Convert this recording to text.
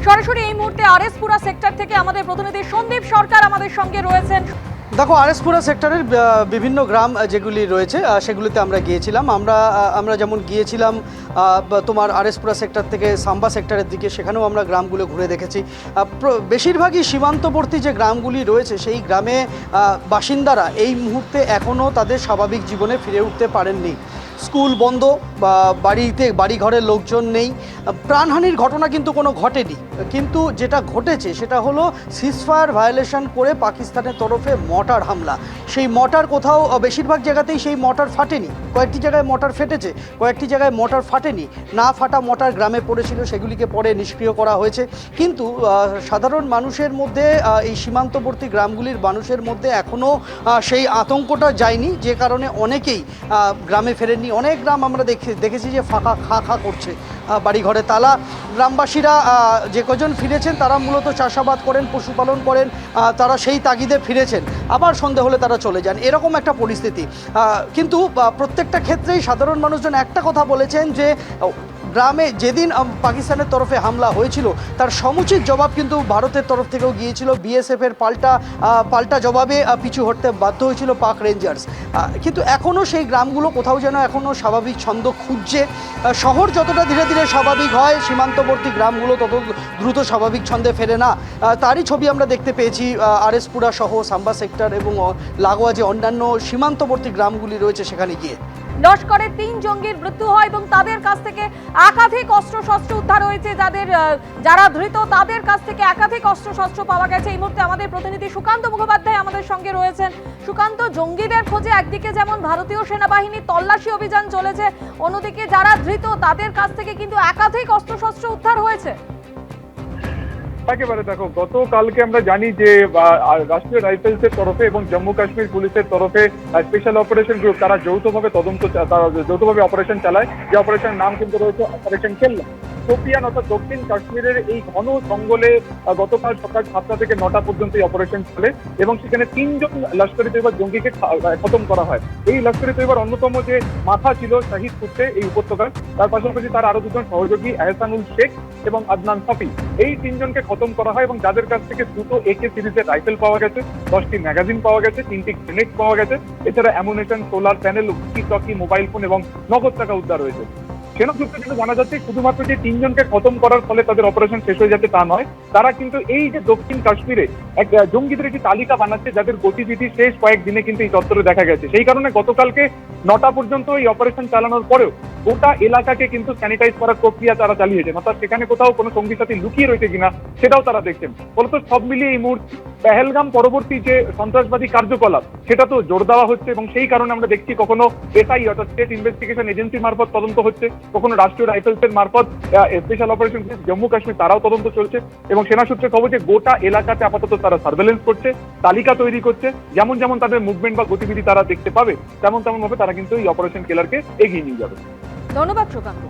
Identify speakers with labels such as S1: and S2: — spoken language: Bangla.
S1: সরাসরি এই মুহূর্তে আরএসপুরা সেক্টর থেকে আমাদের প্রতিনিধি সন্দীপ সরকার আমাদের সঙ্গে রয়েছেন।
S2: দেখো, আরএসপুরা সেক্টরের বিভিন্ন গ্রাম যেগুলি রয়েছে সেগুলিতে আমরা গিয়েছিলাম। আমরা যেমন গিয়েছিলাম তোমার আরএসপুরা সেক্টর থেকে সাম্বা সেক্টরের দিকে, সেখানেও আমরা গ্রামগুলো ঘুরে দেখেছি। বেশিরভাগই সীমান্তবর্তী যে গ্রামগুলি রয়েছে সেই গ্রামে বাসিন্দারা এই মুহূর্তে এখনও তাদের স্বাভাবিক জীবনে ফিরে উঠতে পারেননি। স্কুল বন্ধ, বাড়িঘরের লোকজন নেই। প্রাণহানির ঘটনা কিন্তু কোনো ঘটেনি, কিন্তু যেটা ঘটেছে সেটা হলো সিজফায়ার ভায়োলেশন করে পাকিস্তানের তরফে মর্টার হামলা। সেই মর্টার কোথাও বেশিরভাগ জায়গাতেই সেই মর্টার ফাটেনি, কয়েকটি জায়গায় মর্টার ফেটেছে, কয়েকটি জায়গায় মর্টার ফাটেনি। না ফাটা মর্টার গ্রামে পড়েছিল, সেগুলিকে পরে নিষ্ক্রিয় করা হয়েছে। কিন্তু সাধারণ মানুষের মধ্যে, এই সীমান্তবর্তী গ্রামগুলির মানুষের মধ্যে এখনও সেই আতঙ্কটা যায়নি, যে কারণে অনেকেই গ্রামে ফেরেননি। অনেক গ্রাম আমরা দেখেছি যে ফাঁকা খা করছে, বাড়িঘরে তালা। গ্রামবাসীরা যে কজন ফিরেছেন তারা মূলত চাষাবাদ করেন, পশুপালন করেন, তারা সেই তাগিদে ফিরেছেন। আবার সন্ধে হলে তারা চলে যান, এরকম একটা পরিস্থিতি। কিন্তু প্রত্যেকটা ক্ষেত্রেই সাধারণ মানুষজন একটা কথা বলেছেন যে গ্রামে যেদিন পাকিস্তানের তরফে হামলা হয়েছিল তার সমুচিত জবাব কিন্তু ভারতের তরফ থেকেও গিয়েছিল। বিএসএফের পাল্টা জবাবে পিছু হটতে বাধ্য হয়েছিল পাক রেঞ্জার্স। কিন্তু এখনও সেই গ্রামগুলো কোথাও যেন এখনও স্বাভাবিক ছন্দ খুঁজছে। শহর যতটা ধীরে ধীরে স্বাভাবিক হয়, সীমান্তবর্তী গ্রামগুলো তত দ্রুত স্বাভাবিক ছন্দে ফেরে না। তারই ছবি আমরা দেখতে পেয়েছি আরএসপুরা সহ সাম্বা সেক্টর এবং লাগোয়া যে অন্যান্য সীমান্তবর্তী গ্রামগুলি রয়েছে সেখানে গিয়ে।
S1: লস্করের 3 জঙ্গির মৃত্যু হয় এবং তাদের কাছ থেকে একাধিক অস্ত্রশস্ত্র উদ্ধার হয়েছে। যারা ধৃত তাদের কাছ থেকে একাধিক অস্ত্রশস্ত্র পাওয়া গেছে। এই মুহূর্তে আমাদের প্রতিনিধি সুকান্ত মুখোপাধ্যায় আমাদের সঙ্গে রয়েছেন। সুকান্ত, জঙ্গিদের খোঁজে একদিকে যেমন ভারতীয় সেনাবাহিনী তল্লাশি অভিযান চলেছে, অন্যদিকে যারা ধৃত তাদের কাছ থেকে কিন্তু একাধিক অস্ত্রশস্ত্র উদ্ধার হয়েছে।
S3: একেবারে দেখো, গতকালকে আমরা জানি যে রাষ্ট্রীয় রাইফেলসের তরফে এবং জম্মু কাশ্মীর পুলিশের তরফে স্পেশাল অপারেশন গ্রুপ তারা যৌথভাবে অপারেশন চালায়। যে অপারেশনের নাম কিন্তু রয়েছে অপারেশন কেল্লা। শোপিয়ান অর্থাৎ দক্ষিণ কাশ্মীরের এই ঘন জঙ্গলে গতকাল সকাল 7টা থেকে 9টা পর্যন্ত এই অপারেশন চলে এবং সেখানে 3 জন লস্করি তৈয়বা জঙ্গিকে খতম করা হয়। এই লস্করি তৈয়বার অন্যতম যে মাথা ছিল শাহিদ কুত্তে এই উপত্যকার, তার পাশাপাশি তার আরো 2 জন সহযোগী এহসানুল শেখ এবং আদনান সাফি, এই 3 জনকে খতম করা হয় এবং যাদের কাছ থেকে 2টো AK সিরিজের রাইফেল পাওয়া গেছে, 10টি ম্যাগাজিন পাওয়া গেছে, 3টি গ্রেনেড পাওয়া গেছে, এছাড়া ammunition, solar panel, talkie, mobile phone এবং নগদ টাকা উদ্ধার হয়েছে। সেনা সূত্রে কিন্তু জানা যাচ্ছে শুধুমাত্র যে 3 জনকে খতম করার ফলে তাদের অপারেশন শেষ হয়ে যাচ্ছে তা নয়, তারা কিন্তু এই যে দক্ষিণ কাশ্মীরে এক জঙ্গিদের একটি তালিকা বানাচ্ছে যাদের গতিবিধি শেষ কয়েকদিনে কিন্তু এই চত্বরে দেখা গেছে। সেই কারণে গতকালকে 9টা পর্যন্ত এই অপারেশন চালানোর পরেও গোটা এলাকাকে কিন্তু স্যানিটাইজ করার প্রক্রিয়া তারা চালিয়েছেন, অর্থাৎ সেখানে কোথাও কোনো সঙ্গী সাথী লুকিয়ে রয়েছে কিনা সেটাও তারা দেখছেন। ফলত সব মিলিয়ে এই মুহূর্তে পেহেলগাম পরবর্তী যে সন্ত্রাসবাদী কার্যকলাপ সেটা তো জোর দেওয়া হচ্ছে এবং সেই কারণে আমরা দেখছি কখনো এসআই অর্থাৎ স্টেট ইনভেস্টিগেশন এজেন্সি মারফত তদন্ত হচ্ছে, কখনো রাষ্ট্রীয় রাইফেলসের মারফত স্পেশাল অপারেশন জম্মু কাশ্মীর তারাও তদন্ত চলছে এবং সেনা সূত্রে খবর যে গোটা এলাকাতে আপাতত তারা সার্ভেলেন্স করছে, তালিকা তৈরি করছে, যেমন যেমন তাদের মুভমেন্ট বা গতিবিধি তারা দেখতে পাবে তেমন ভাবে তারা কিন্তু এই অপারেশন কেলারকে এগিয়ে নিয়ে যাবে।
S1: ধন্যবাদ সুকান্ত।